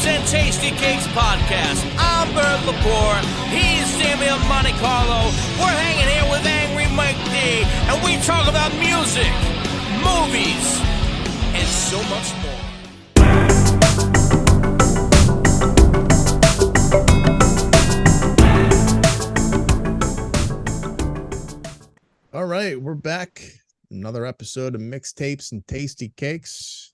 and Tasty Cakes podcast. I'm Bert Lepore. He's Damian Montecarlo. We're hanging here with Angry Mike D, and we talk about music, movies, and so much more. All right, we're back. Another episode of Mixtapes and Tasty Cakes.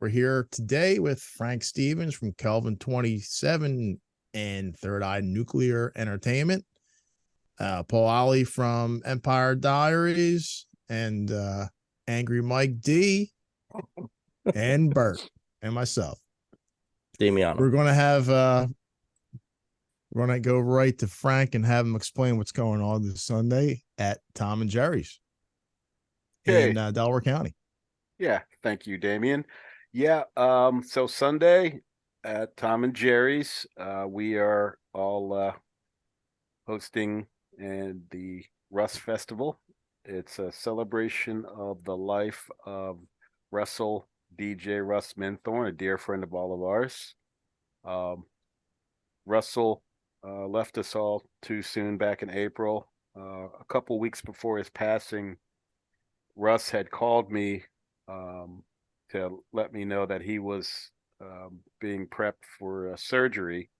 We're here today with Frank Stevens from Kelvin 27 and Third Eye Nuclear Entertainment, Paul Olley from Empire Diaries, and Angry Mike D, and Bert, and myself. Damiano. We're going to go right to Frank and have him explain what's going on this Sunday at Tom and Jerry's in Delaware County. Yeah, thank you, Damian. Yeah, so Sunday at Tom and Jerry's, we are all hosting the Russ Festival. It's a celebration of the life of DJ Russ Minthorn, a dear friend of all of ours. Russell left us all too soon back in April. A couple weeks before his passing, Russ had called me to let me know that he was being prepped for surgery,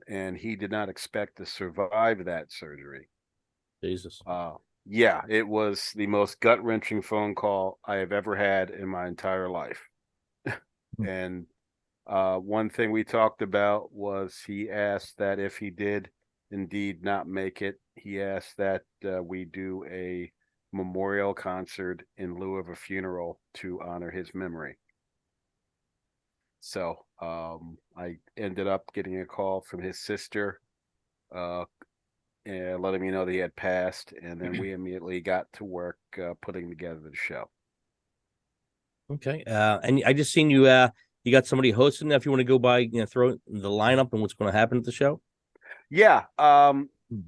and he did not expect to survive that surgery. Jesus. Yeah, it was the most gut-wrenching phone call I have ever had in my entire life. And one thing we talked about was he asked that if he did indeed not make it, he asked that we do a memorial concert in lieu of a funeral to honor his memory. So I ended up getting a call from his sister and letting me know that he had passed, and then we immediately got to work putting together the show. Okay. And I just seen you you got somebody hosting. If you want to go by, throw the lineup and what's going to happen at the show. Yeah.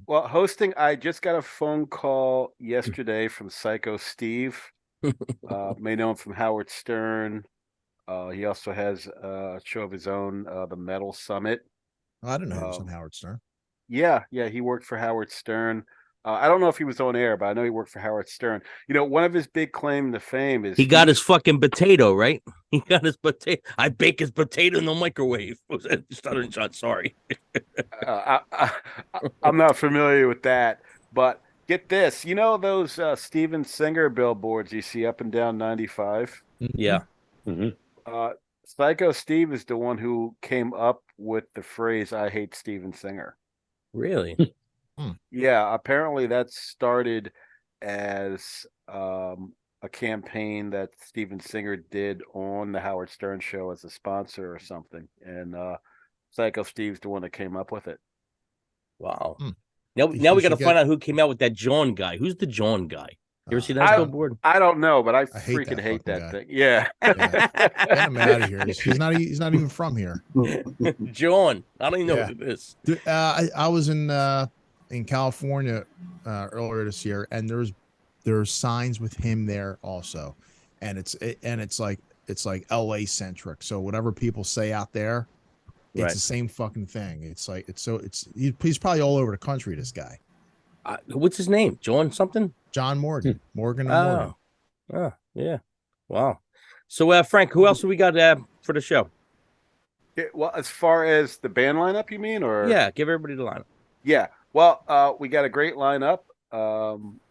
Well, hosting, I just got a phone call yesterday from Psycho Steve. May know him from Howard Stern. He also has a show of his own, the Metal Summit. Oh, I didn't know he was on Howard Stern. Yeah, he worked for Howard Stern. I don't know if he was on air, but I know he worked for Howard Stern. One of his big claim to fame is he got his fucking potato, right? He got his potato. I bake his potato in the microwave. Stuttering shot. Sorry. I'm not familiar with that, but get this. Those Steven Singer billboards you see up and down 95? Yeah. Mm-hmm. Psycho Steve is the one who came up with the phrase "I hate Steven Singer." Really? Yeah, apparently that started as a campaign that Steven Singer did on the Howard Stern show as a sponsor or something, and Psycho Steve's the one that came up with it. Wow. Now we got to find out who came out with that John guy. Who's the John guy? You ever see that billboard? I don't know, but I hate freaking hate that guy. thing. Yeah. Get him out of here. He's not even from here. John. I don't even know what it is. Dude, I was in California earlier this year, and there's signs with him there also, and it's like LA centric. So whatever people say out there, it's the same fucking thing. He's probably all over the country. This guy. What's his name? John something? John Morgan. Morgan and Morgan. Oh, yeah. Wow. So, Frank, who else do we got for the show? Yeah, well, as far as the band lineup, you mean, or yeah, give everybody the lineup. Yeah. Well, we got a great lineup.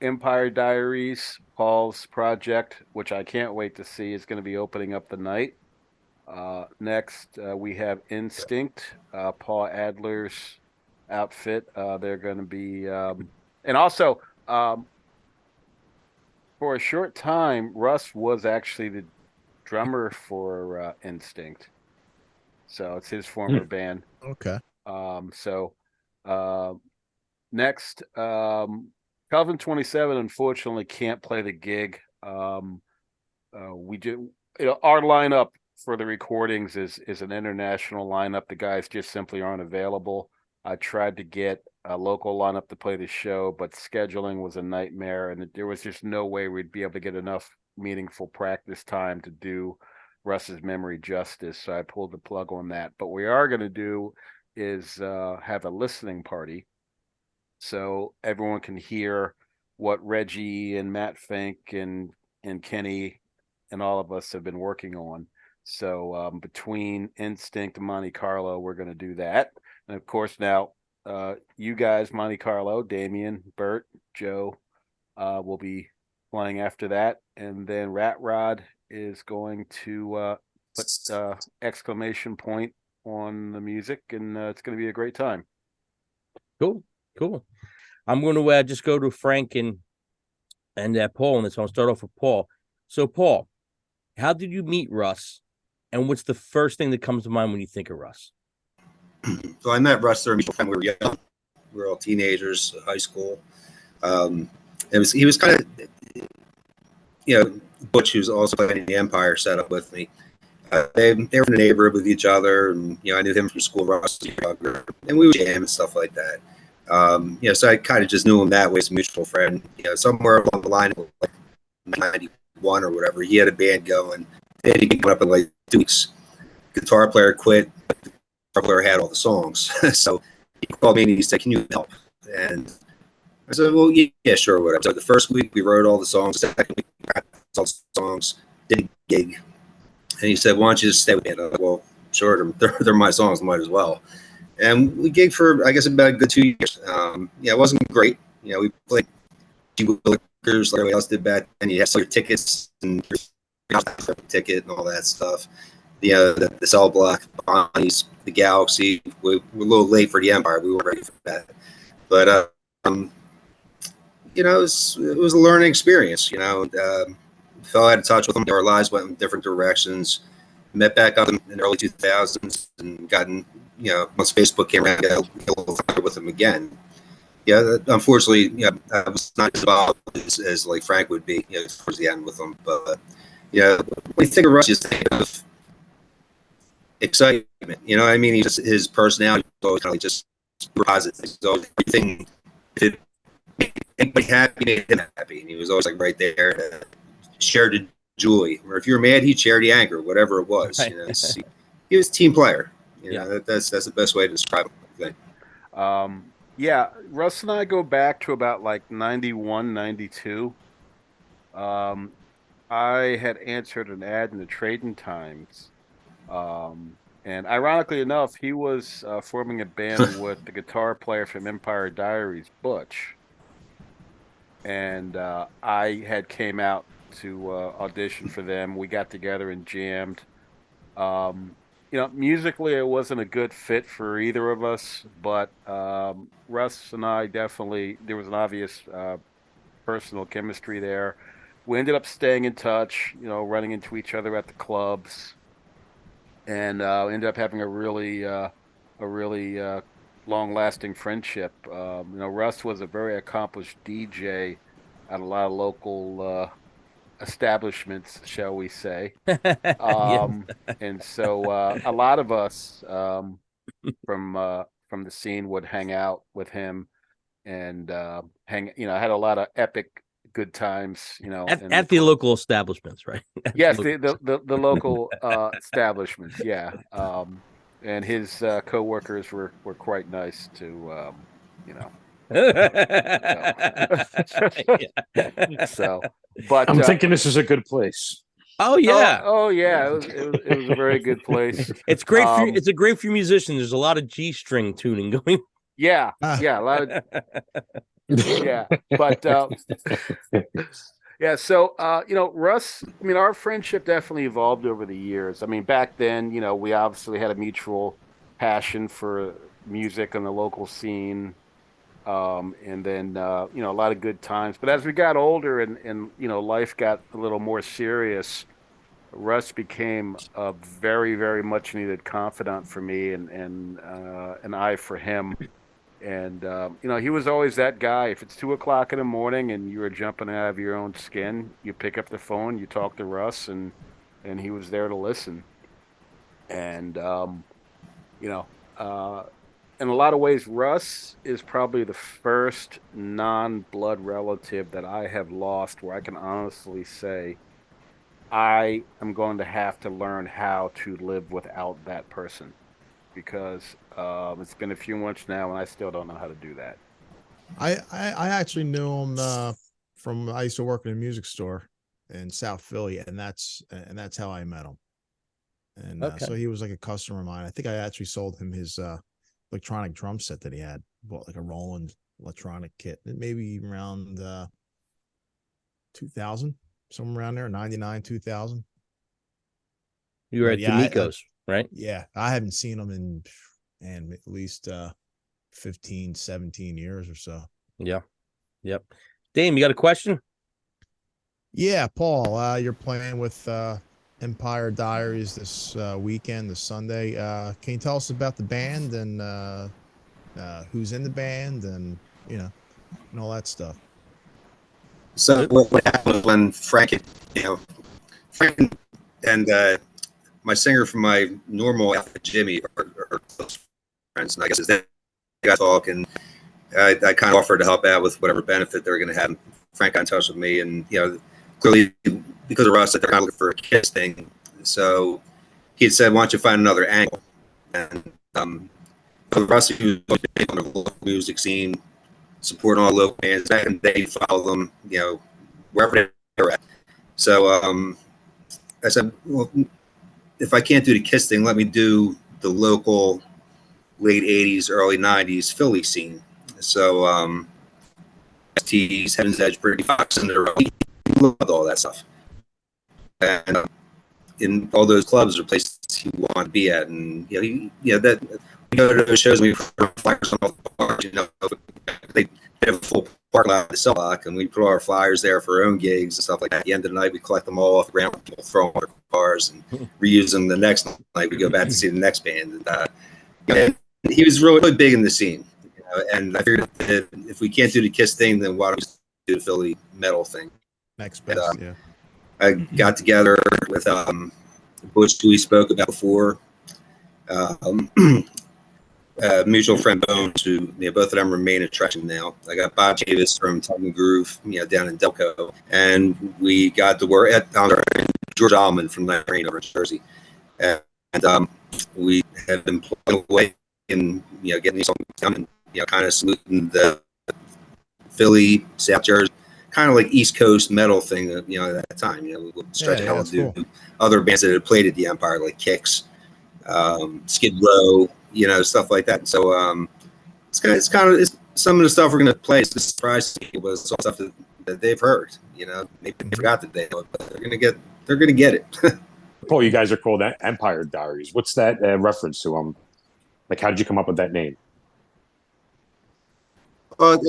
Empire Diaries, Paul's project, which I can't wait to see, is going to be opening up the night. Next, we have Instinct, Paul Adler's outfit. They're going to be, and also for a short time, Russ was actually the drummer for Instinct, so it's his former band. Okay. Next, Kelvin 27 unfortunately can't play the gig. We do, our lineup for the recordings is an international lineup. The guys just simply aren't available. I tried to get a local lineup to play the show, but scheduling was a nightmare, and there was just no way we'd be able to get enough meaningful practice time to do Russ's memory justice. So I pulled the plug on that. But what we are going to do is have a listening party so everyone can hear what Reggie and Matt Fink and Kenny and all of us have been working on. So between Instinct and Monte Carlo, we're going to do that. And of course, now you guys, Monte Carlo, Damien, Bert, Joe, will be playing after that. And then Rat Rod is going to put exclamation point on the music, and it's going to be a great time. Cool. I'm going to just go to Frank and Paul on this. I'll start off with Paul. So, Paul, how did you meet Russ, and what's the first thing that comes to mind when you think of Russ? So I met Russ during the time we were young. We were all teenagers, high school. He was kind of, Butch, who's also playing in the Empire, set up with me. They were in the neighborhood with each other, and I knew him from school. Russ was younger, and we would jam and stuff like that. So I kind of just knew him that way as a mutual friend. Somewhere along the line of like 91 or whatever, he had a band going. And he came up in like 2 weeks. Guitar player quit. Guitar player had all the songs, so he called me and he said, "Can you help?" And I said, "Well, yeah, sure, whatever." So the first week we wrote all the songs. The second week we wrote all the songs. Did a gig, and he said, "Why don't you just stay with me?" And I was like, "Well, sure, they're my songs, might as well." And we gigged for, I guess, about a good 2 years. It wasn't great. We played liquors like everybody else did back then. You had to sell your tickets and your ticket and all that stuff. The cell block, Bonnie's, the Galaxy. We were a little late for the Empire. We weren't ready for that. But, it was a learning experience. Fell out of touch with them. Our lives went in different directions. Met back up in the early 2000s and gotten, once Facebook came around, got a little with them again. Unfortunately, I was not as involved as like Frank would be, towards the end with them. But, when you think of Russ, you think of excitement. I mean? His personality was always kind of like just positive. So everything, if it made anybody happy, made him happy. And he was always like right there to share the joy. Or if you were mad, he'd share the anger, whatever it was. Right. He was a team player. That's the best way to describe him, I think. Russ and I go back to about like 91, 92. I had answered an ad in the Trading Times. And ironically enough, he was forming a band with the guitar player from Empire Diaries, Butch. And I had came out to audition for them. We got together and jammed. Musically, it wasn't a good fit for either of us, but Russ and I definitely, there was an obvious personal chemistry there. We ended up staying in touch, running into each other at the clubs, and ended up having a really long-lasting friendship. Russ was a very accomplished DJ at a lot of local establishments, shall we say. And so a lot of us from the scene would hang out with him and I had a lot of epic good times, at the local establishments, right? Yes, the local establishments, yeah. And his co-workers were quite nice to so, but I'm thinking this is a good place. Oh yeah, it was a very good place. It's great for it's a great for musicians. There's a lot of G string tuning going. Yeah, a lot of yeah, but yeah. So Russ, I mean, our friendship definitely evolved over the years. I mean, back then, we obviously had a mutual passion for music on the local scene. And then a lot of good times. But as we got older and life got a little more serious, Russ became a very, very much needed confidant for me and I for him. And he was always that guy. If it's 2:00 in the morning and you were jumping out of your own skin, you pick up the phone, you talk to Russ, and he was there to listen. And in a lot of ways, Russ is probably the first non-blood relative that I have lost where I can honestly say I am going to have to learn how to live without that person because it's been a few months now and I still don't know how to do that. I actually knew him from I used to work in a music store in South Philly, and that's how I met him. And Okay. so he was like a customer of mine. I think I actually sold him his electronic drum set that he had, bought like a Roland electronic kit, maybe around 2000, somewhere around there, 99, 2000. You were But at yeah, D'Amico's, right? yeah, I haven't seen him in and at least 15, 17 years or so. Yeah. Yep. Dame, you got a question? Yeah, Paul, you're playing with Empire Diaries this weekend, this Sunday. Can you tell us about the band and who's in the band and and all that stuff? So what happened when Frank, Frank and my singer from my normal outfit, Jimmy, are close friends, and I guess as they got talk, and I kind of offered to help out with whatever benefit they were going to have. Frank got in touch with me, and clearly because of Russ, that they're kind of looking for a Kiss thing. So he had said, "Why don't you find another angle?" And Russ, who's on the local music scene, supporting all local bands, and they follow them, wherever they're at. So I said, well, if I can't do the Kiss thing, let me do the local late 80s, early 90s Philly scene. So ST's, Heaven's Edge, Pretty Fox, and he loved all that stuff. And in all those clubs are places he wanted to be at. And, that we go to those shows, we put flyers on all the bars, they have a full parking lot to sell block, and we put our flyers there for our own gigs and stuff like that. At the end of the night, we collect them all off the ground, people throw them on their cars and reuse them the next night. We go back to see the next band. And he was really big in the scene. And I figured that if we can't do the Kiss thing, then why don't we do the Philly metal thing? Next best, yeah. I got together with Butch, who we spoke about before, mutual friend Bones, who both of them remain attraction now. I got Bob Davis from Tug and Groove, down in Delco, and we got to work at George Allman from Lane over in Jersey, and we have been playing away and getting these songs down and kind of saluting the Philly, South Jersey, kind of like East Coast metal thing. At that time, we would stretch out and do cool. other bands that had played at the Empire, like Kicks, Skid Row, stuff like that. So it's kind of some of the stuff we're gonna play. It's a surprise to people, but it's all stuff that they've heard. Maybe they forgot that they know it, but they're gonna get it. Paul, you guys are called Empire Diaries. What's that reference to? Like, how did you come up with that name? Well,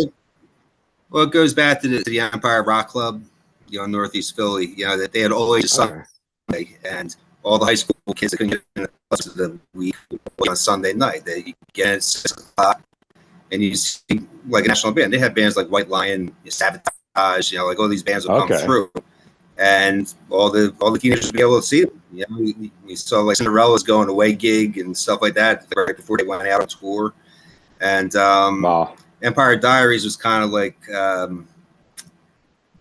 it goes back to the Empire Rock Club, Northeast Philly. That they had always Sunday, and all the high school kids that couldn't get in the bus of the week on Sunday night. They get at 6 o'clock, and you see like a national band. They had bands like White Lion, Sabotage, like all these bands would come through, and all the teenagers would be able to see them. We saw like Cinderella's going away gig and stuff like that right before they went out on tour, and Empire Diaries was kind of like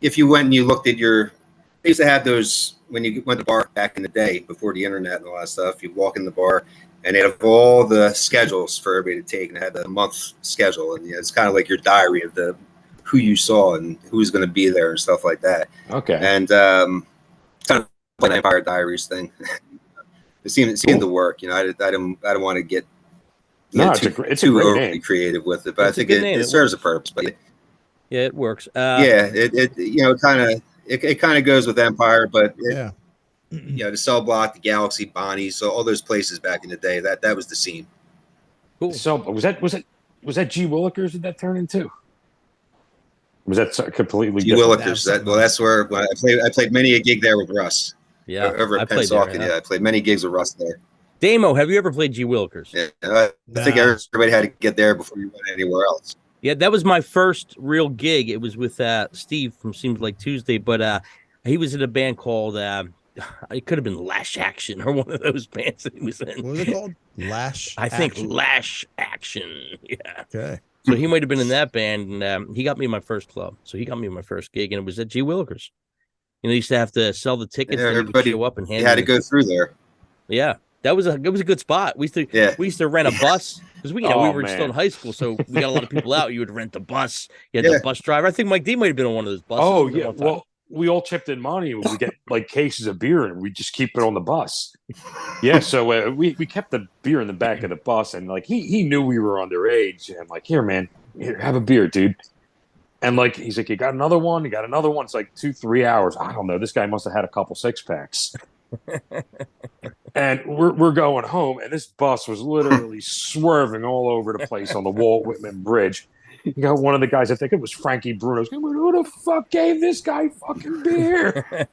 if you went and you looked at they used to have those when you went to the bar back in the day before the internet and all that stuff. You'd walk in the bar and they have all the schedules for everybody to take, and they had the month schedule, and it's kind of like your diary of who you saw and who's going to be there and stuff like that. Okay. And kind of like an Empire Diaries thing. It seemed to work. I don't want to get it's too overly name. creative with it, but I think it serves a purpose. But yeah, it works. It kind of goes with Empire, but Yeah. the Cell Block, the Galaxy, Bonnie, so all those places back in the day, that was the scene. Cool. So was that G Willikers that turned into? Was that completely G different? Willikers? That's where I played many a gig there with Russ. Yeah, over at Pennsauken. I played many gigs with Russ there. Damo, have you ever played G Willikers? Yeah, I think everybody had to get there before you went anywhere else. Yeah, that was my first real gig. It was with Steve from Seems Like Tuesday, but he was in a band called it could have been Lash Action or one of those bands that he was in. What was it called? Lash I think Action? Lash Action. Yeah. Okay. So he might have been in that band, and he got me my first club. So he got me my first gig, and it was at G Willikers. You know, you used to have to sell the tickets, Yeah, and you would everybody show up and hand you had to them. go through there. Yeah, it was a good spot. We used to rent a bus because we Oh, were still in man. high school, so we got a lot of people out. You would rent the bus. You had Yeah. the bus driver. I think Mike D might have been on one of those buses. Oh at yeah. one time. Well, we all chipped in money and we get like cases of beer and we just keep it on the bus. Yeah. So we kept the beer in the back of the bus and like he knew we were underage and like, here, man, here, have a beer, dude. And like he's like, you got another one? You got another one? It's like 2-3 hours. I don't know. This guy must have had a couple 6-packs. And we're going home, and this bus was literally swerving all over the place on the Walt Whitman Bridge. You got one of the guys, I think it was Frankie Bruno's. Who the fuck gave this guy fucking beer?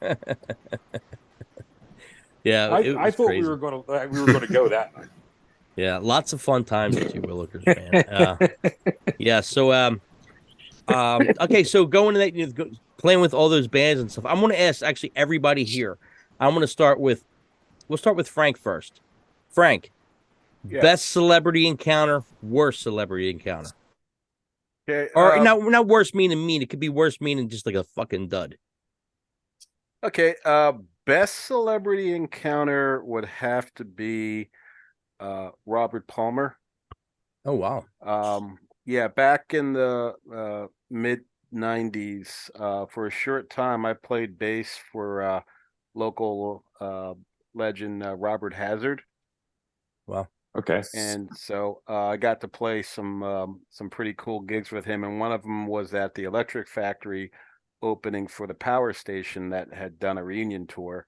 Yeah, I thought crazy. we were gonna go that night. Yeah, lots of fun times at you Willikers, man. Yeah, so okay, so going to that, playing with all those bands and stuff. I'm going to ask actually everybody here. I'm going to start with we'll start with Frank first. Frank, Yeah. best celebrity encounter, worst celebrity encounter, Okay. or not worse meaning mean. It could be worse meaning just like a fucking dud. Okay. Best celebrity encounter would have to be Robert Palmer. Oh wow. Yeah, back in the mid 90s, for a short time, I played bass for local legend Robert Hazard. Wow. Okay. And so I got to play some pretty cool gigs with him, and one of them was at the Electric Factory opening for the power station that had done a reunion tour.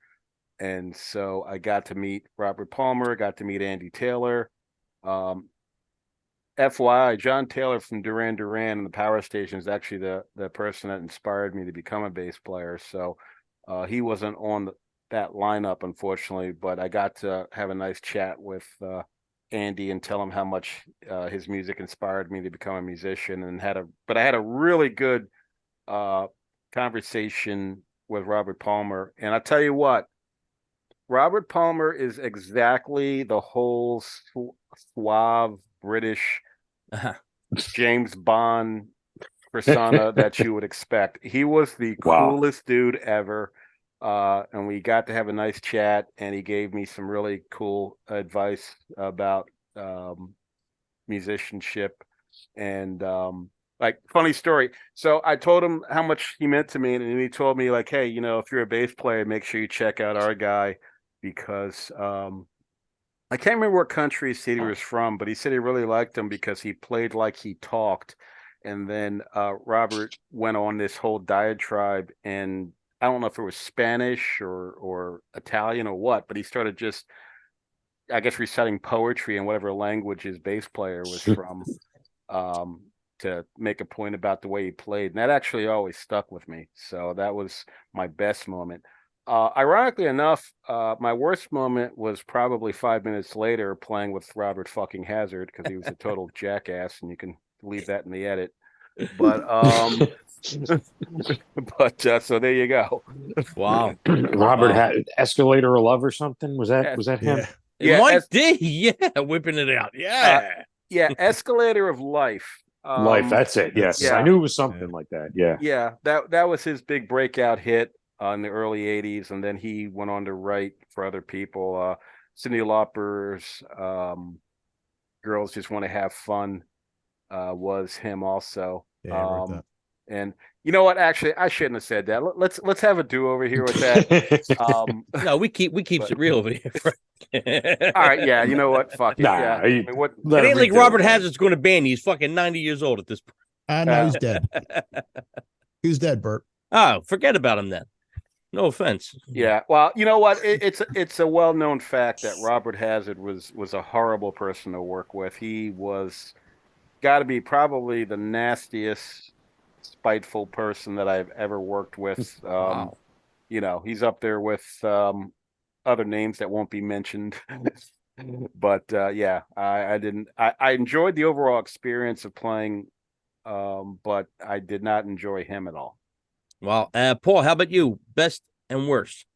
And so I got to meet Robert Palmer, got to meet Andy Taylor. FYI, John Taylor from Duran Duran and the Power Station is actually the person that inspired me to become a bass player. So he wasn't on that lineup, unfortunately, but I got to have a nice chat with Andy and tell him how much his music inspired me to become a musician, and I had a really good conversation with Robert Palmer. And I tell you what, Robert Palmer is exactly the whole suave British James Bond persona that you would expect. He was the coolest dude ever. And we got to have a nice chat, and he gave me some really cool advice about musicianship. And like, funny story. So I told him how much he meant to me, and he told me, like, hey, if you're a bass player, make sure you check out our guy, because I can't remember what country he said he was from, but he said he really liked him because he played like he talked. And then Robert went on this whole diatribe, and I don't know if it was Spanish or Italian or what, but he started just, I guess, reciting poetry in whatever language his bass player was from, to make a point about the way he played. And that actually always stuck with me. So that was my best moment. Ironically enough, my worst moment was probably 5 minutes later playing with Robert fucking Hazard, because he was a total jackass, and you can leave that in the edit. But so there you go. Wow. Robert had Escalator of Love or something. Was that him? Yeah, Mike D. Yeah, whipping it out. Yeah. Yeah, Escalator of Life. Life. That's it. Yes, yeah. I knew it was something like that. Yeah. Yeah, that was his big breakout hit in the early 80s, and then he went on to write for other people. Cyndi Lauper's Girls Just Want to Have Fun was him also. Yeah, I wrote that. And you know what? Actually, I shouldn't have said that. Let's have a do-over here with that. No, we keeps it real over here. All right, yeah. You know what? Fuck it. Nah, Yeah. I mean, what? It ain't like Robert Hazard's going to ban you. He's fucking 90 years old at this point. I know he's dead. Who's dead, Bert? Oh, forget about him then. No offense. Yeah. Well, you know what? It's a well-known fact that Robert Hazard was a horrible person to work with. He was got to be probably the nastiest, spiteful person that I've ever worked with. Wow. He's up there with other names that won't be mentioned. But yeah, I enjoyed the overall experience of playing, but I did not enjoy him at all. Well, Paul, how about you? Best and worst?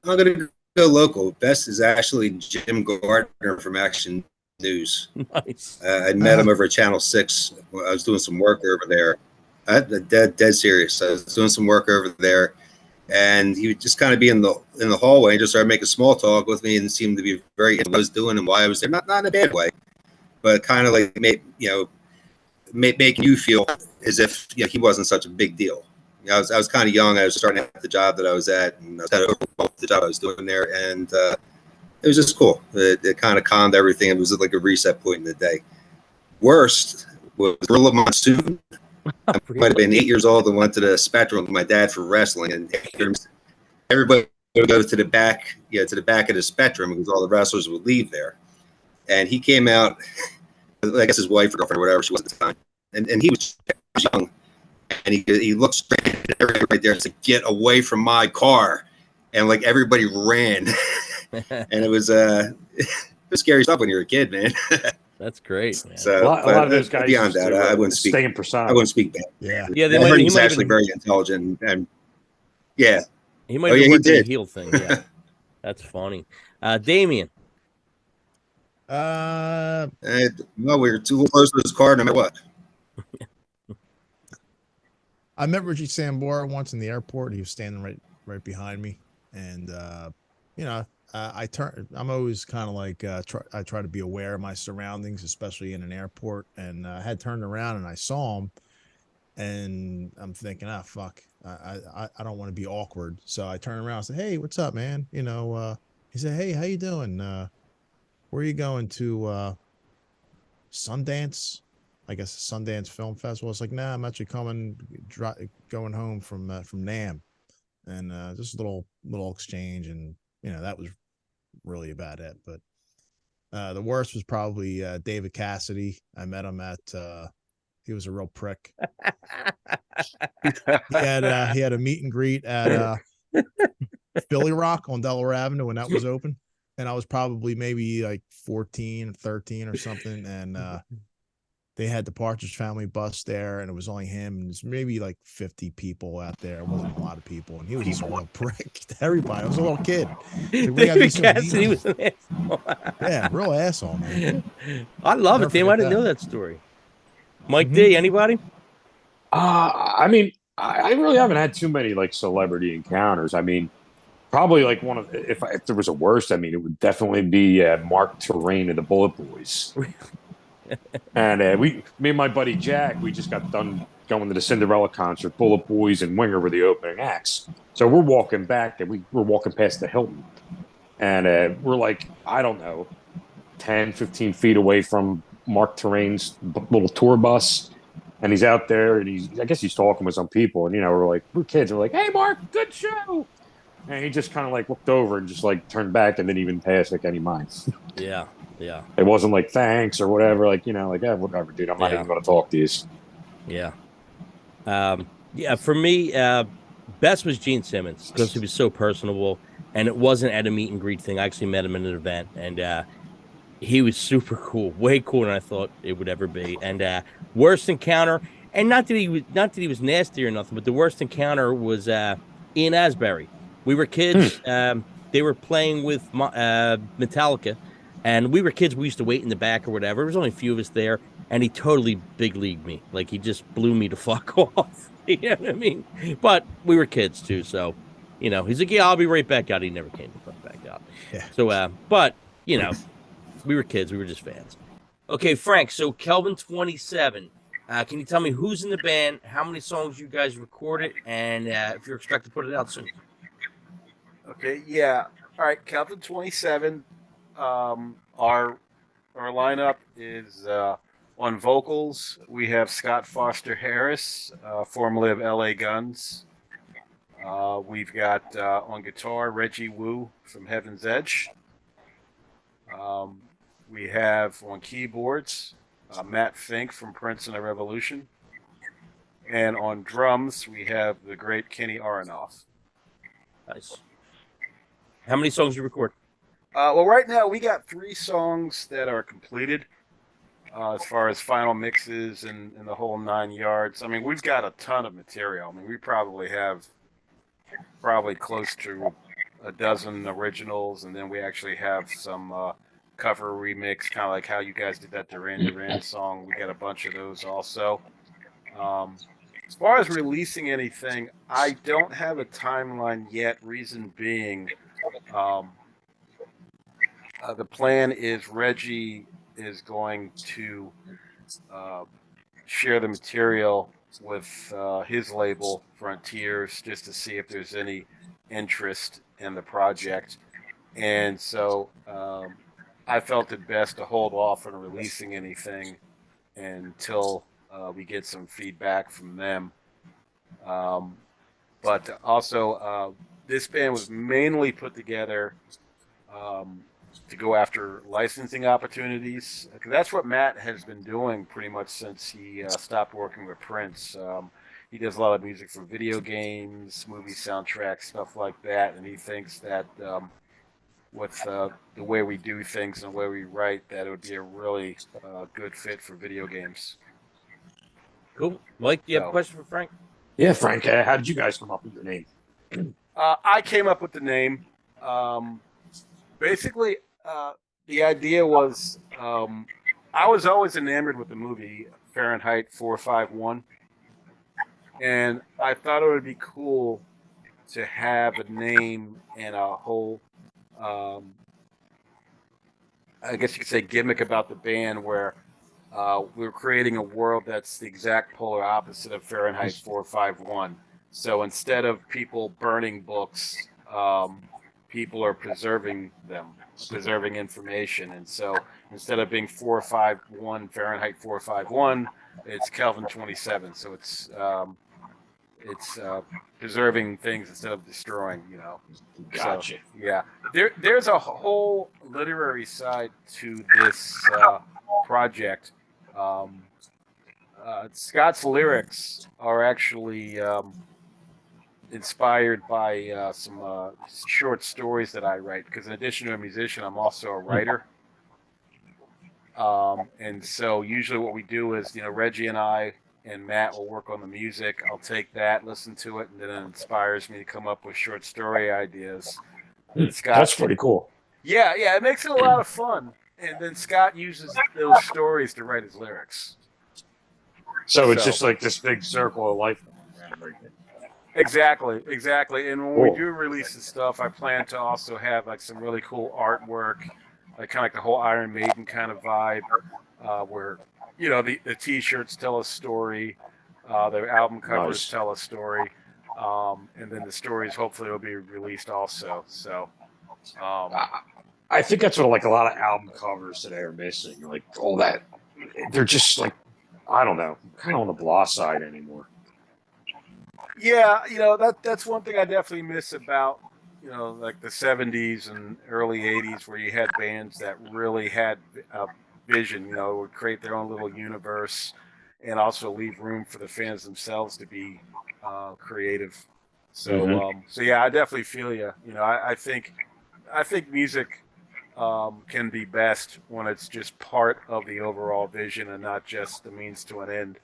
I'm going to go local. Best is actually Jim Gardner from Action News. Nice. I met him over at Channel 6. I was doing some work over there. Dead serious. I was doing some work over there, and he would just kind of be in the hallway and just start making small talk with me, and seemed to be very into what I was doing and why I was there. Not in a bad way, but kind of like making you feel as if he wasn't such a big deal. I was kind of young. I was starting at the job that I was at, and I was kind of overwhelmed with the job I was doing there, and it was just cool. It kind of calmed everything. It was like a reset point in the day. Worst was Gorilla Monsoon. I might have been 8 years old and went to the Spectrum with my dad for wrestling, and everybody would go to the back, to the back of the Spectrum because all the wrestlers would leave there. And he came out, I guess his wife or girlfriend or whatever she was at the time, and he was young, and he looked straight at everybody right there and said, "Get away from my car!" And like everybody ran, and it was scary stuff when you're a kid, man. That's great, man. So a lot of those guys beyond that, I wouldn't speak. stay in persona. I wouldn't speak bad. Yeah. Yeah, I heard he's might actually have very intelligent, and yeah, he might have he worked in the did. heel thing. Yeah, that's funny. Damien. Uh, Well, we were too close to his car, no matter what. I met Richie Sambora once in the airport. He was standing right behind me, and I'm always kind of like I try to be aware of my surroundings, especially in an airport. And I had turned around and I saw him, and I'm thinking, fuck, I don't want to be awkward. So I turned around and said, "Hey, what's up, man?" He said, "Hey, how you doing? Where are you going to? Sundance?" I guess Sundance Film Festival. It's like, nah, I'm actually going home from NAM, and just a little exchange, and that was really about it. But the worst was probably David Cassidy. I met him at he was a real prick. he had a meet and greet at Philly Rock on Delaware Avenue when that was open, and I was probably maybe like 14, 13 or something, and they had the Partridge Family bus there, and it was only him, and there's maybe like 50 people out there. It wasn't a lot of people, and he was just a real prick to everybody. I was a little kid. David Cassidy was an asshole. Yeah, real asshole, man. I love it, Tim. I didn't know that story. Mike D, anybody? I mean, I really haven't had too many like celebrity encounters. I mean, probably like one of if there was a worst, I mean, it would definitely be Mark Terrain of the Bullet Boys. And me and my buddy Jack, we just got done going to the Cinderella concert. Bullet Boys and Winger were the opening acts. So we're walking back, and we're walking past the Hilton. And we're like, I don't know, 10, 15 feet away from Mark Terrain's little tour bus. And he's out there, and I guess he's talking with some people. And, we're kids. We're like, "Hey, Mark, good show." And he just kind of like looked over and just like turned back and didn't even pass like any mind. Yeah. Yeah. It wasn't like thanks or whatever. Like, whatever, dude. I'm not even going to talk to you. Yeah. For me, best was Gene Simmons because he was so personable, and it wasn't at a meet and greet thing. I actually met him at an event, and he was super cool, way cooler than I thought it would ever be. And worst encounter, and not that he was nasty or nothing, but the worst encounter was Ian Asbury. We were kids. They were playing with Metallica. And we were kids. We used to wait in the back or whatever. There was only a few of us there. And he totally big leagued me. Like, he just blew me the fuck off. You know what I mean? But we were kids, too. So, he's like, "Yeah, I'll be right back out." He never came back out. Yeah. So, but, we were kids. We were just fans. Okay, Frank. So, Kelvin 27. Can you tell me who's in the band, how many songs you guys recorded, and if you're expected to put it out soon? Okay, yeah. All right, Kelvin 27. Our lineup is on vocals. We have Scott Foster Harris, formerly of LA Guns. We've got on guitar Reggie Wu from Heaven's Edge. We have on keyboards Matt Fink from Prince and the Revolution. And on drums we have the great Kenny Aronoff. Nice. How many songs you record? Well, right now we got 3 songs that are completed as far as final mixes and the whole 9 yards. I mean, we've got a ton of material. I mean, we probably have close to a dozen originals, and then we actually have some cover remix, kind of like how you guys did that Duran Duran song. We got a bunch of those also. As far as releasing anything, I don't have a timeline yet. Reason being, the plan is Reggie is going to share the material with his label, Frontiers, just to see if there's any interest in the project. And so I felt it best to hold off on releasing anything until we get some feedback from them. But also, this band was mainly put together to go after licensing opportunities. That's what Matt has been doing pretty much since he stopped working with Prince. He does a lot of music for video games, movie soundtracks, stuff like that, and he thinks that with the way we do things and the way we write, that it would be a really good fit for video games. Cool. Mike, do you have a question for Frank? Yeah, Frank, how did you guys come up with your name? I came up with the name. Basically, the idea was I was always enamored with the movie Fahrenheit 451, and I thought it would be cool to have a name and a whole, I guess you could say, gimmick about the band where we were creating a world that's the exact polar opposite of Fahrenheit 451. So instead of people burning books, people are preserving them, preserving information. And so instead of being 451 Fahrenheit 451, it's Kelvin 27. So it's preserving things instead of destroying. Gotcha. So, yeah, there's a whole literary side to this project. Scott's lyrics are actually inspired by some short stories that I write, because in addition to a musician, I'm also a writer. And so usually what we do is, Reggie and I and Matt will work on the music. I'll take that, listen to it, and then it inspires me to come up with short story ideas. That's pretty cool. Yeah, it makes it a lot of fun. And then Scott uses those stories to write his lyrics. So it's just like this big circle of life. Exactly. And when we do release the stuff, I plan to also have like some really cool artwork, like kind of like the whole Iron Maiden kind of vibe, where the T-shirts tell a story, the album covers tell a story, and then the stories hopefully will be released also. So, I think that's what like a lot of album covers today are missing. Like all that, they're just like, I don't know, kind of on the blah side anymore. Yeah, that's one thing I definitely miss about like the 70s and early 80s, where you had bands that really had a vision, would create their own little universe and also leave room for the fans themselves to be creative. So, so yeah, I definitely feel you. I think music can be best when it's just part of the overall vision and not just the means to an end.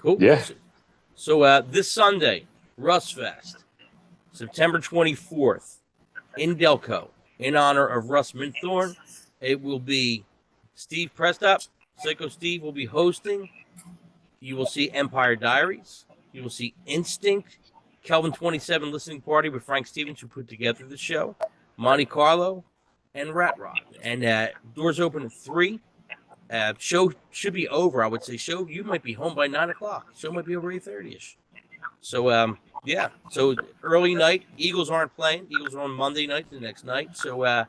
Cool. Yeah. So this Sunday, Russ Fest, September 24th, in Delco, in honor of Russ Minthorn. It will be Steve Prestop, Psycho Steve will be hosting. You will see Empire Diaries. You will see Instinct, Kelvin 27 listening party with Frank Stevens, who put together the show, Monte Carlo, and Rat Rock. And doors open at 3. Show should be over, I would say. Show, you might be home by 9 o'clock. Show might be over 8:30ish. So, yeah. So early night. Eagles aren't playing. Eagles are on Monday night, the next night. So,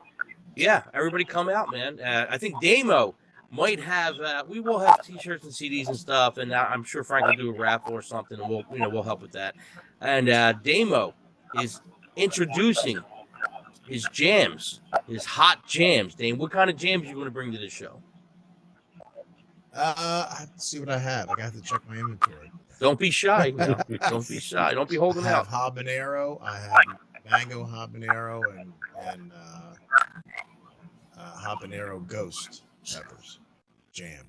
yeah, everybody come out, man. I think Damo might have. We will have T-shirts and CDs and stuff, and I'm sure Frank will do a raffle or something, and we'll help with that. And Damo is introducing his jams, his hot jams. Dame, what kind of jams you going to bring to the show? I have to see what I have. I have to check my inventory. Don't be shy. Don't be shy. Don't be holding I have out. habanero. I have mango habanero and habanero ghost peppers jam,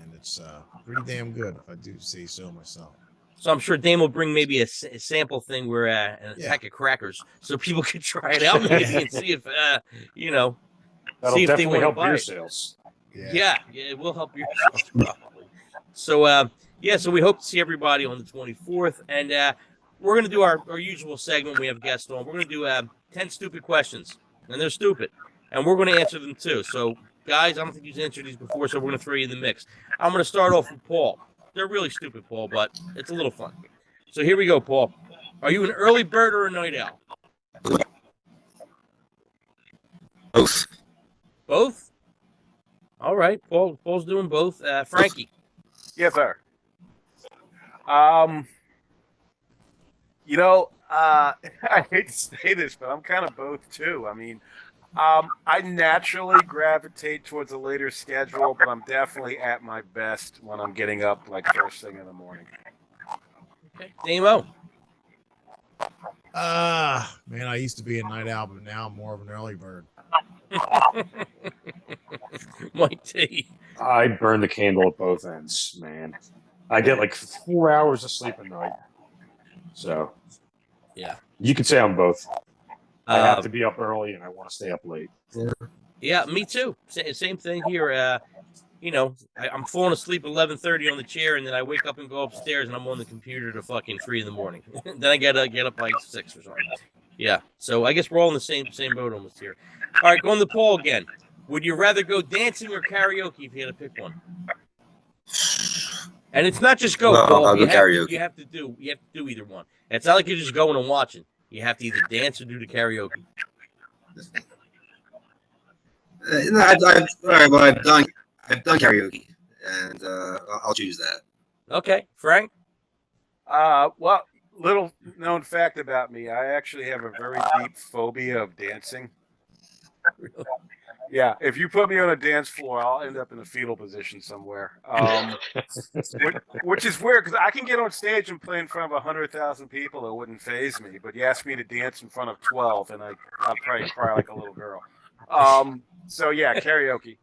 and it's pretty damn good if I do say so myself. So I'm sure Dame will bring maybe a sample thing where a pack of crackers, so people can try it out maybe and see if That'll see if definitely they help buy your it. sales. Yeah, it will help your sales probably. So yeah, so we hope to see everybody on the 24th, and we're going to do our usual segment. We have guests on. We're going to do 10 stupid questions, and they're stupid, and we're going to answer them too. So, guys, I don't think you've answered these before, so we're going to throw you in the mix. I'm going to start off with Paul. They're really stupid, Paul, but it's a little fun. So here we go, Paul. Are you an early bird or a night owl? Both. Both? All right, Paul's doing both. Frankie. Yes, sir. I hate to say this, but I'm kind of both too. I mean, I naturally gravitate towards a later schedule, but I'm definitely at my best when I'm getting up like first thing in the morning. Okay, Damo. Man, I used to be a night owl, but now I'm more of an early bird. Mike T. I burn the candle at both ends, man. I get like 4 hours of sleep a night. So, yeah, you could say I'm both. I have to be up early and I want to stay up late. Yeah, me too. Same thing here. I'm falling asleep at 11:30 on the chair, and then I wake up and go upstairs, and I'm on the computer to fucking 3 in the morning. Then I gotta get up by 6 or something. Yeah, so I guess we're all in the same boat almost here. All right, going to Paul again. Would you rather go dancing or karaoke if you had to pick one? And it's not just go, Paul. I'll go karaoke. You have to do either one. It's not like you're just going and watching. You have to either dance or do the karaoke. I've done karaoke, and I'll choose that. Okay, Frank. Well, little known fact about me, I actually have a very deep phobia of dancing. Really? Yeah, if you put me on a dance floor, I'll end up in a fetal position somewhere. Which is weird because I can get on stage and play in front of 100,000 people, it wouldn't faze me. But you ask me to dance in front of 12, and I'd probably cry like a little girl. So yeah, karaoke.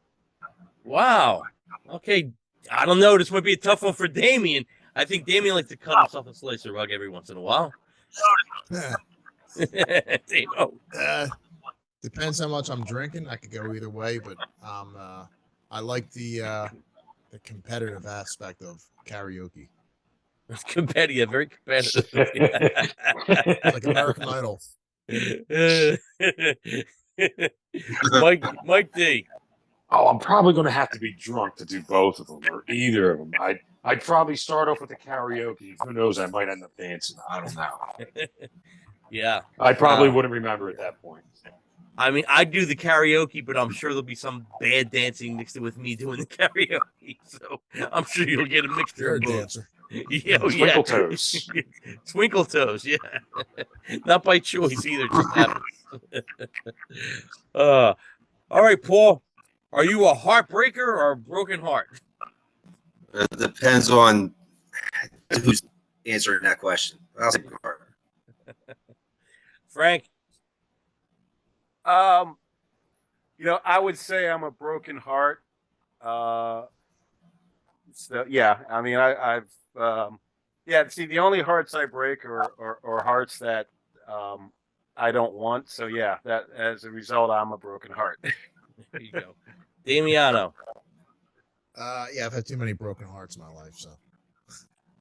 Wow. Okay. I don't know. This might be a tough one for Damien. I think Damien likes to cut himself a slice of rug every once in a while. Damo. Depends how much I'm drinking. I could go either way, but I like the competitive aspect of karaoke. It's competitive, very competitive. Like American Idol. Mike D. Oh, I'm probably going to have to be drunk to do both of them or either of them. I'd probably start off with the karaoke. Who knows? I might end up dancing. I don't know. Yeah. I probably wouldn't remember at that point. I mean, I do the karaoke, but I'm sure there'll be some bad dancing mixed in with me doing the karaoke. So I'm sure you'll get a mixture You're a of both. dancer. Yeah, Twinkle toes. Twinkle toes, yeah. Not by choice either, just happens. All right, Paul. Are you a heartbreaker or a broken heart? It depends on who's answering that question. I'll say heart. Frank. I would say I'm a broken heart. So yeah, I mean, I've see, the only hearts I break are hearts that I don't want. So yeah, that as a result, I'm a broken heart. There you go. Damiano. Yeah, I've had too many broken hearts in my life. So,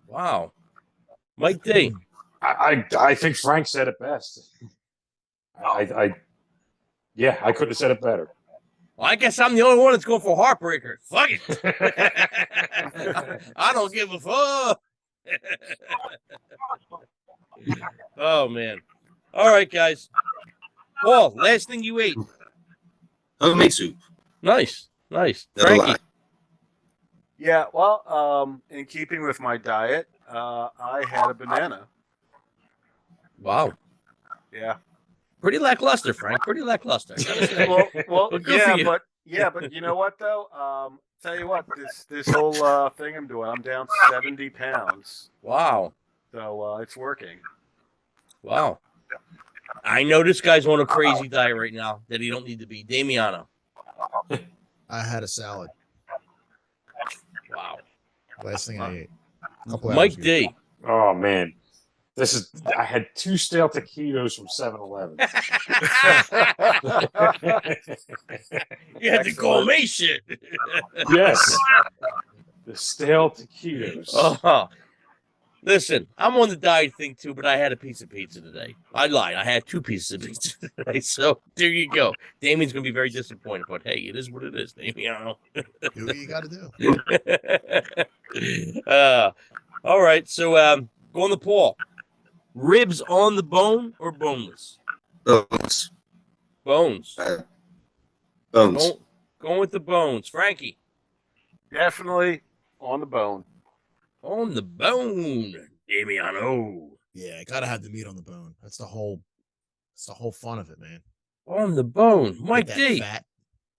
Wow. Mike D. I think Frank said it best. I couldn't have said it better. Well, I guess I'm the only one that's going for heartbreaker. Fuck it. I don't give a fuck. Oh, man. All right, guys. Paul, last thing you ate. Homemade soup. Nice. No Frankie. lie. Yeah, well, in keeping with my diet, I had a banana. Wow. Yeah. Pretty lackluster, Frank. Pretty lackluster. Well, But good for you. but you know what though? Tell you what, this whole thing I'm doing, I'm down 70 pounds. Wow. So it's working. Wow. I know this guy's on a crazy diet right now that he don't need to be. Damiano. I had a salad. Wow. Last thing I ate. A couple Mike hours ago. D. Oh man, I had 2 stale taquitos from 7-Eleven. You had the gourmet shit. Yes. The stale taquitos. Oh, listen, I'm on the diet thing too, but I had a piece of pizza today. I lied. I had 2 pieces of pizza today. So there you go. Damien's going to be very disappointed, but hey, it is what it is, Damien. I don't Do what you got to do. know. All right. So going to Paul. Ribs on the bone or boneless? Bones. Bones. Bones. Going with the bones. Frankie. Definitely on the bone. On the bone. Damiano. Yeah, gotta have the meat on the bone. That's the whole fun of it, man. On the bone. Get Mike that D. fat.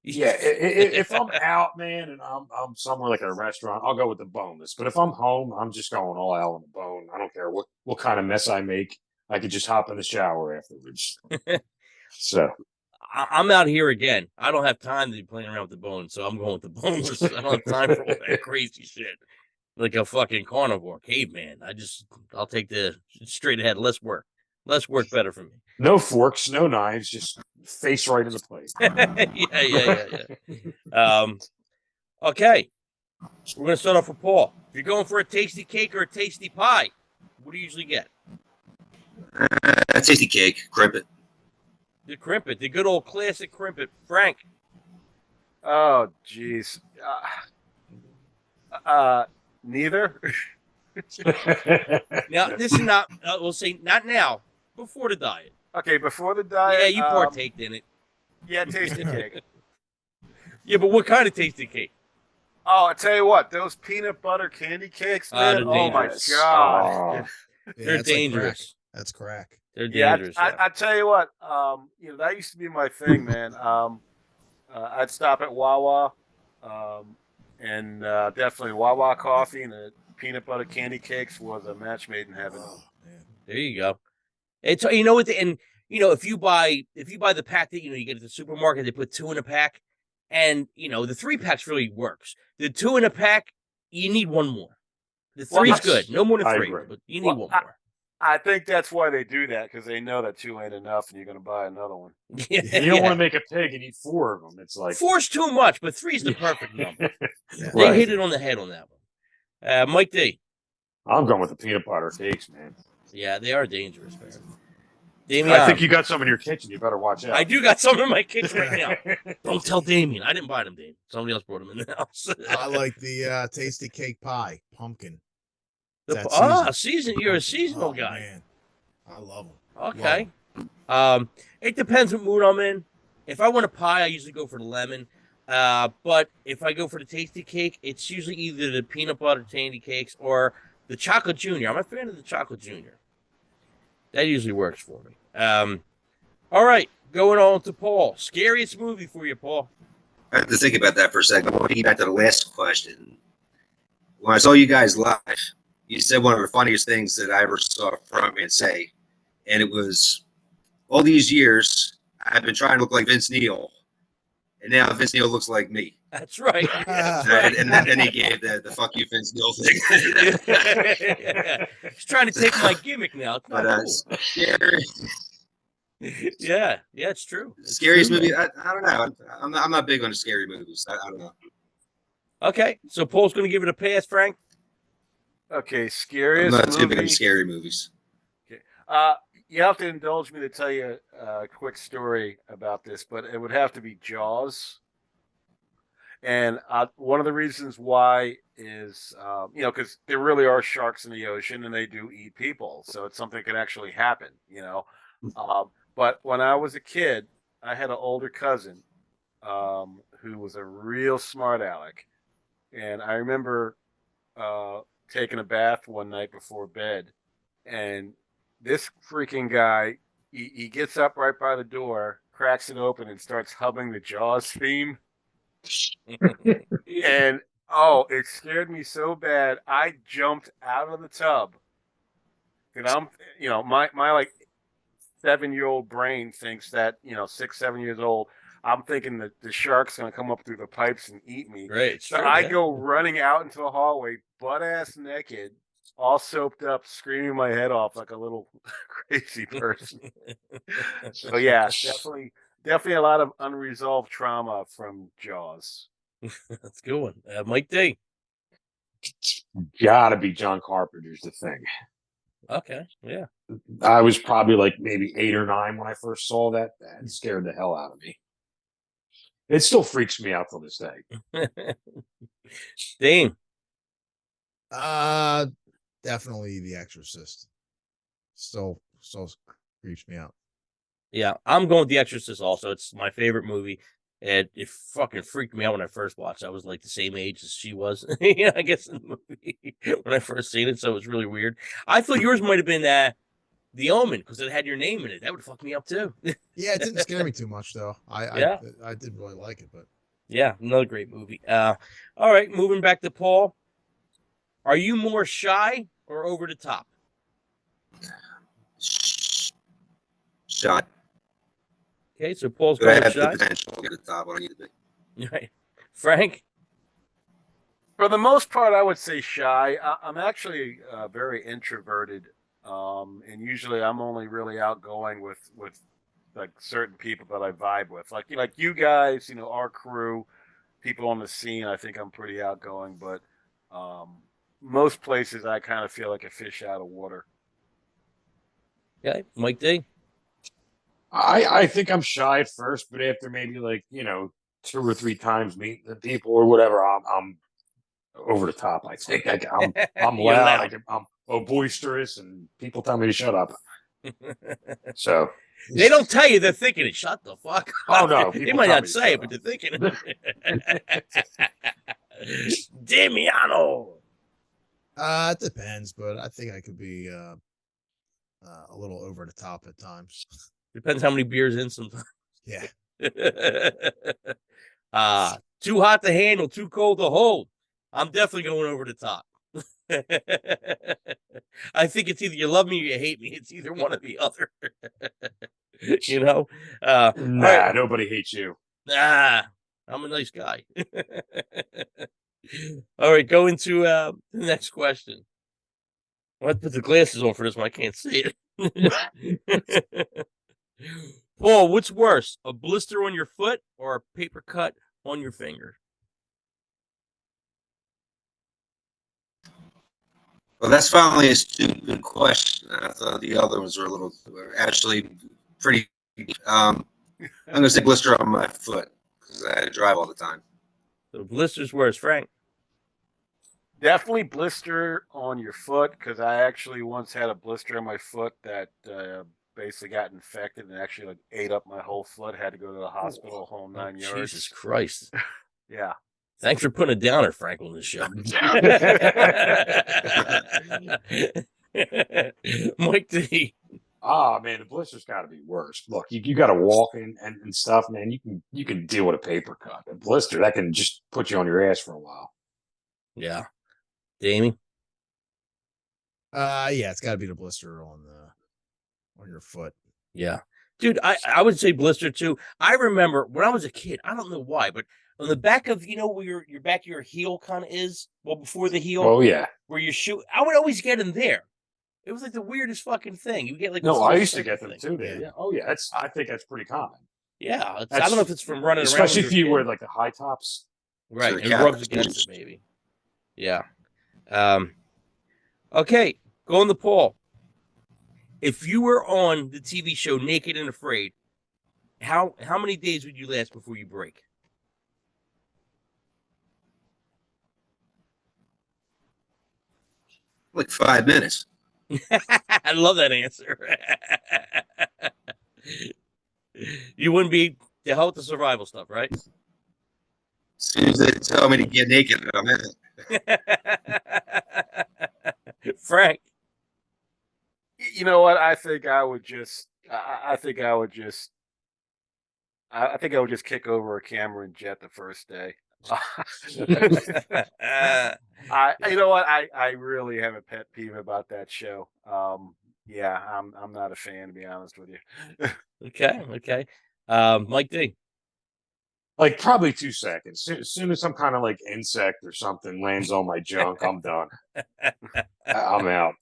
Yeah, if I'm out, man, and I'm somewhere like at a restaurant, I'll go with the boneless. But if I'm home, I'm just going all out on the bone. I don't care what kind of mess I make. I could just hop in the shower afterwards. So I'm out here again. I don't have time to be playing around with the bone, so I'm going with the boneless. I don't have time for all that crazy shit. Like a fucking carnivore, caveman. I'll take the straight ahead. Less work, better for me. no forks, no knives, just face right in the plate. Yeah. Okay. We're gonna start off with Paul. If you're going for a tasty cake or a tasty pie, what do you usually get? Tasty cake, crimpet. The crimpet, the good old classic crimpet. Frank. Oh, jeez. Neither. Now, this is not. We'll say not now. Before the diet. Okay, before the diet. Yeah, you partaked in it. Yeah, tasty cake. Yeah, but what kind of tasty cake? Oh, I tell you what, those peanut butter candy cakes, man. they're Oh my dangerous. god. Yeah, They're that's like dangerous. crack. That's crack. They're Yeah, dangerous. I tell you what, that used to be my thing, man. I'd stop at Wawa, and definitely Wawa coffee and the peanut butter candy cakes was a match made in heaven. Oh, man. There you go. It's if you buy the pack that you get at the supermarket, they put 2 in a pack, and the 3-packs really works. The 2 in a pack, you need 1 more. The 3's good, no more than 3, but you need 1 more. I think that's why they do that, because they know that 2 ain't enough, and you're going to buy another one. You don't want to make a pig and eat 4 of them. It's like 4's too much, but 3's the perfect number. Yeah. They Right. hit it on the head on that one. Mike D. I'm going with the peanut butter cakes, man. Yeah, they are dangerous, man. Damien, I think you got some in your kitchen. You better watch out. I do got some in my kitchen right now. Don't tell Damien. I didn't buy them, Damien. Somebody else brought them in the house. I like the tasty cake pie, pumpkin. Season. You're a seasonal guy. Man. I love them. Okay. It depends what mood I'm in. If I want a pie, I usually go for the lemon. But if I go for the tasty cake, it's usually either the peanut butter candy cakes or the chocolate junior. I'm a fan of the chocolate junior. That usually works for me. All right, going on to Paul. Scariest movie for you, Paul? I have to think about that for a second. I want to get back to the last question. When I saw you guys live, you said one of the funniest things that I ever saw a frontman say, and it was, all these years, I've been trying to look like Vince Neil, and now Vince Neil looks like me. That's right. And then he gave the fuck you Vince Neil thing. He's trying to take my gimmick now. It's not But cool. scary, Yeah, it's true. scariest movie, I don't know. I'm not big on scary movies. I don't know. Okay, so Paul's going to give it a pass, Frank. Okay, I'm scariest not too big on movie. scary movies. You have to indulge me to tell you a quick story about this, but it would have to be Jaws. And one of the reasons why is, because there really are sharks in the ocean and they do eat people. So it's something that can actually happen, But when I was a kid, I had an older cousin who was a real smart aleck. And I remember taking a bath one night before bed. And this freaking guy, he gets up right by the door, cracks it open, and starts humming the Jaws theme. And it scared me so bad, I jumped out of the tub. And I'm, my like 7-year-old brain thinks that 6, 7 years old, I'm thinking that the shark's gonna come up through the pipes and eat me. Right. So I go running out into the hallway, butt ass naked, all soaped up, screaming my head off like a little crazy person. So yeah, definitely a lot of unresolved trauma from Jaws. That's a good one. Mike D. Gotta be John Carpenter's The Thing. Okay, yeah. I was probably like maybe 8 or 9 when I first saw that. That scared the hell out of me. It still freaks me out till this day. Dane. Definitely The Exorcist. Still creeps me out. Yeah, I'm going with The Exorcist also. It's my favorite movie. And it fucking freaked me out when I first watched it. I was like the same age as she was, I guess, in the movie when I first seen it. So it was really weird. I thought yours might have been The Omen because it had your name in it. That would fuck me up too. Yeah, it didn't scare me too much though. Yeah. I did really like it, but Yeah, another great movie. All right, moving back to Paul. Are you more shy or over the top? Shot. Okay, so Paul's But I going have the shy. potential to get the top when I need to be. Right. Frank? For the most part, I would say shy. I'm actually very introverted, and usually I'm only really outgoing with like certain people that I vibe with, like you guys, our crew, people on the scene. I think I'm pretty outgoing, but most places I kind of feel like a fish out of water. Okay, Mike D. I think I'm shy at first, but after maybe like 2 or 3 times meeting the people or whatever, I'm over the top. I think I'm You're loud. loud. I'm boisterous, and people tell me to shut up. So They don't tell you they're thinking it. Shut the fuck up. Oh, no, They people might tell not me to say it, shut but up. they're thinking it. Damiano. it depends. But I think I could be a little over the top at times. Depends how many beers in sometimes. Yeah. Too hot to handle, too cold to hold. I'm definitely going over the top. I think it's either you love me or you hate me. It's either one or the other. All right. Nobody hates you. I'm a nice guy. All right, go into the next question. I have to put the glasses on for this one. I can't see it. Paul, what's worse, a blister on your foot or a paper cut on your finger? Well, that's finally a stupid question. I thought the other ones were actually pretty. I'm going to say blister on my foot because I drive all the time. The blister's worse, Frank. Definitely blister on your foot, because I actually once had a blister on my foot that basically got infected and actually like ate up my whole foot. Had to go to the hospital, whole 9 yards. Jesus Christ. Yeah. Thanks for putting a downer, Frank, on the show. Mike D. Oh man, the blister's got to be worse. Look, you got to walk and stuff, man. You can deal with a paper cut. A blister that can just put you on your ass for a while. Yeah. Jamie? Yeah, it's got to be the blister on your foot. Yeah. Dude, I would say blister too. I remember when I was a kid, I don't know why, but on the back of, where your back of your heel kind of is, well, before the heel. Oh, yeah. Where your shoe, I would always get them there. It was like the weirdest fucking thing. You get like No, this I little used to get them thing. too there. Yeah. Oh, yeah. I think that's pretty common. Yeah. I don't know if it's from running around. Especially if you wear like the high tops. Right. So And it rubs against it, maybe. Yeah. Okay. Going to Paul. If you were on the TV show Naked and Afraid, how many days would you last before you break? Like 5 minutes. I love that answer. You wouldn't be the hell with the survival stuff, right? As soon as they tell me to get naked, I'm in it. Frank. You know what? I think I would just kick over a Cameron jet the first day. You know what? I really have a pet peeve about that show. Yeah, I'm not a fan, to be honest with you. Okay. Mike D. Like probably 2 seconds. As soon as some kind of like insect or something lands on my junk, I'm done. I'm out.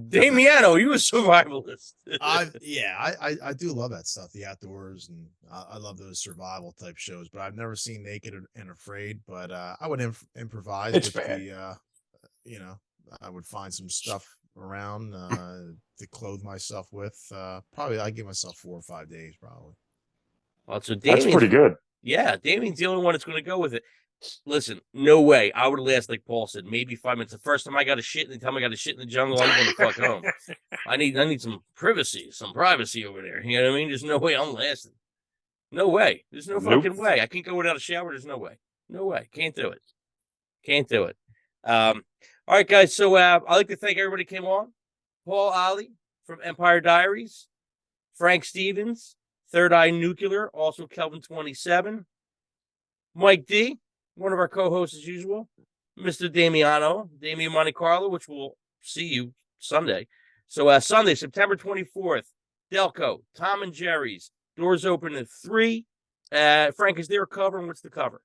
Damiano, you a survivalist. I do love that stuff, the outdoors, and I love those survival type shows. But I've never seen Naked and Afraid. But I would improvise It's with bad. I would find some stuff around to clothe myself with. Probably I give myself 4 or 5 days, probably. Well, so That's pretty good. Yeah, Damien's the only one that's going to go with it. Listen, no way. I would last, like Paul said, maybe 5 minutes. The first time I got a shit, and the time I got a shit in the jungle, I'm going to fuck home. I need some privacy, some privacy over there. You know what I mean? There's no way I'm lasting. No way. There's no fucking way. I can't go without a shower. There's no way. No way. Can't do it. Can't do it. All right, guys. So I'd like to thank everybody who came on. Paul Olley from Empire Diaries, Frank Stevens, Third Eye Nuclear, also Kelvin 27, Mike D, one of our co-hosts as usual, Mr. Damien Montecarlo, which we'll see you Sunday. So Sunday, September 24th, Delco, Tom and Jerry's, doors open at 3. Frank, is there a cover, and what's the cover?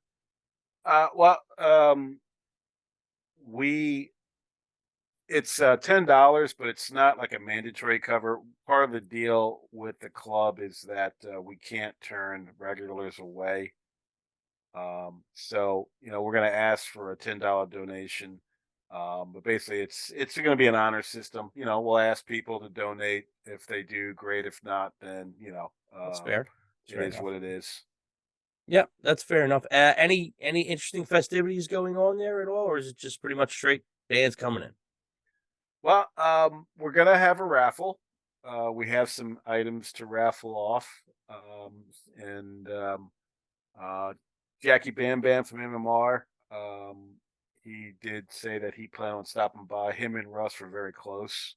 It's $10, but it's not like a mandatory cover. Part of the deal with the club is that we can't turn regulars away. So we're going to ask for a $10 donation. But basically it's going to be an honor system. We'll ask people to donate. If they do, great. If not, then That's fair. It is what it is. Yeah, that's fair enough. Any interesting festivities going on there at all, or is it just pretty much straight bands coming in? Well, we're gonna have a raffle. We have some items to raffle off, and Jackie Bam Bam from MMR. He did say that he planned on stopping by. Him and Russ were very close.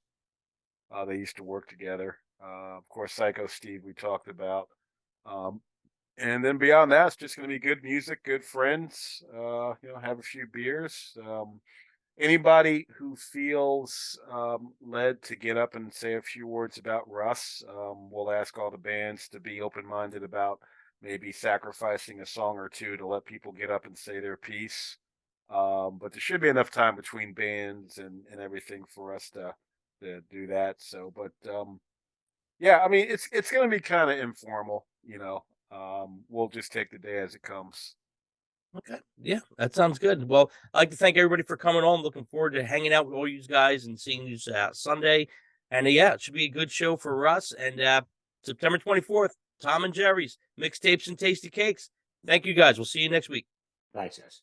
They used to work together. Of course, Psycho Steve we talked about. And then beyond that, it's just going to be good music, good friends. Have a few beers. Anybody who feels led to get up and say a few words about Russ, we'll ask all the bands to be open-minded about maybe sacrificing a song or two to let people get up and say their piece. But there should be enough time between bands and everything for us to do that. So, but yeah, I mean, it's going to be kind of informal, we'll just take the day as it comes. Okay. Yeah, that sounds good. Well, I'd like to thank everybody for coming on. Looking forward to hanging out with all you guys and seeing you Sunday. And yeah, it should be a good show for Russ. And September 24th, Tom and Jerry's, mixtapes and tasty cakes. Thank you guys. We'll see you next week. Thanks, guys.